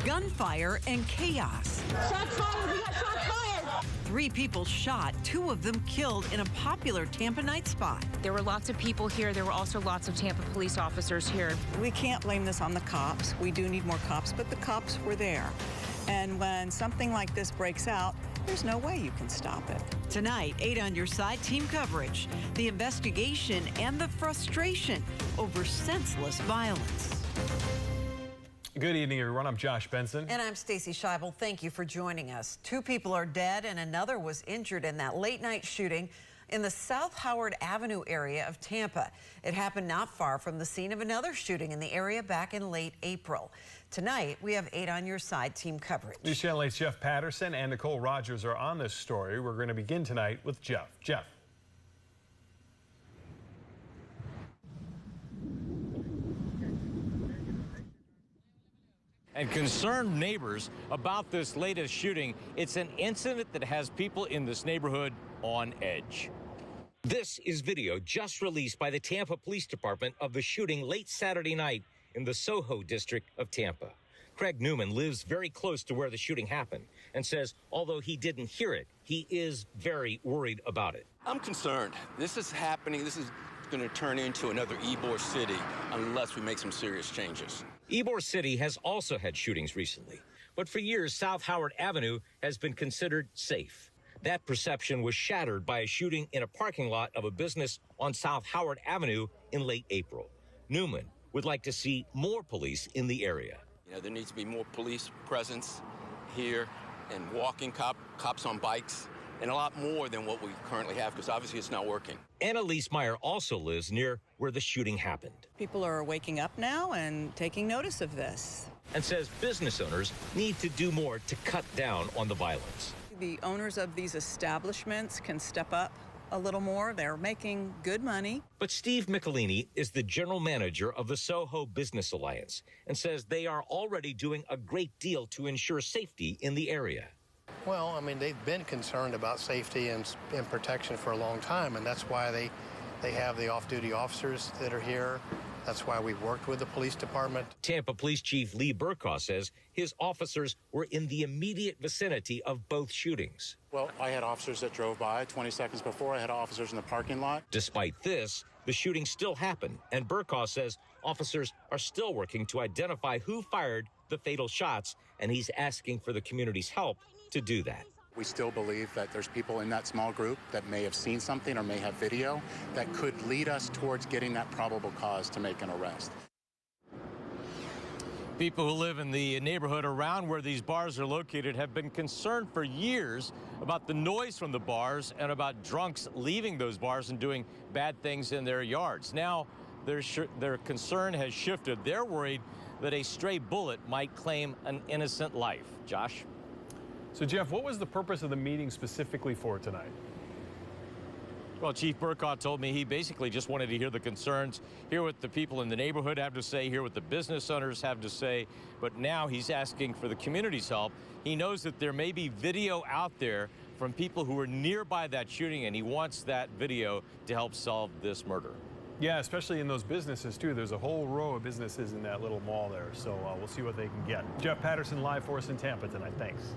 gunfire and chaos. Shots fired! We got shots fired! 3 people shot, 2 of them killed in a popular Tampa night spot. There were lots of people here. There were also lots of Tampa police officers here. We can't blame this on the cops. We do need more cops, but the cops were there. And when something like this breaks out, there's no way you can stop it. Tonight, 8 on Your Side team coverage, the investigation and the frustration over senseless violence. Good evening, everyone. I'm Josh Benson. And I'm Stacy Scheibel. Thank you for joining us. 2 people are dead and another was injured in that late night shooting in the South Howard Avenue area of Tampa. It happened not far from the scene of another shooting in the area back in late April. Tonight, we have 8 on Your Side team coverage. News Channel 8's Jeff Patterson and Nicole Rogers are on this story. We're going to begin tonight with Jeff. Jeff. And concerned neighbors about this latest shooting. It's an incident that has people in this neighborhood on edge. This is video just released by the Tampa Police Department of the shooting late Saturday night in the SOHO district of Tampa. Craig Newman lives very close to where the shooting happened and says although he didn't hear it, he is very worried about it. I'm concerned. This is happening. This is going to turn into another Ybor City unless we make some serious changes. Ybor City has also had shootings recently, but for years South Howard Avenue has been considered safe. That perception was shattered by a shooting in a parking lot of a business on South Howard Avenue in late April. Newman would like to see more police in the area. You know, there needs to be more police presence here and walking cops on bikes, and a lot more than what we currently have, because obviously it's not working. Annalise Meyer also lives near where the shooting happened. People are waking up now and taking notice of this. And says business owners need to do more to cut down on the violence. The owners of these establishments can step up a little more. They're making good money. But Steve Michelini is the general manager of the SOHO Business Alliance and says they are already doing a great deal to ensure safety in the area. Well, I mean, they've been concerned about safety and protection for a long time, and that's why they have the off-duty officers that are here. That's why we've worked with the police department. Tampa Police Chief Lee Burkaw says his officers were in the immediate vicinity of both shootings. Well, I had officers that drove by 20 seconds before. I had officers in the parking lot. Despite this, the shooting still happened, and Burkaw says officers are still working to identify who fired the fatal shots, and he's asking for the community's help to do that. We still believe that there's people in that small group that may have seen something or may have video that could lead us towards getting that probable cause to make an arrest. People who live in the neighborhood around where these bars are located have been concerned for years about the noise from the bars and about drunks leaving those bars and doing bad things in their yards. Now, their concern has shifted. They're worried that a stray bullet might claim an innocent life. Josh? So, Jeff, what was the purpose of the meeting specifically for tonight? Well, Chief Burkaw told me he basically just wanted to hear the concerns, hear what the people in the neighborhood have to say, hear what the business owners have to say. But now he's asking for the community's help. He knows that there may be video out there from people who were nearby that shooting, and he wants that video to help solve this murder. Yeah, especially in those businesses, too. There's a whole row of businesses in that little mall there. So we'll see what they can get. Jeff Patterson live for us in Tampa tonight. Thanks.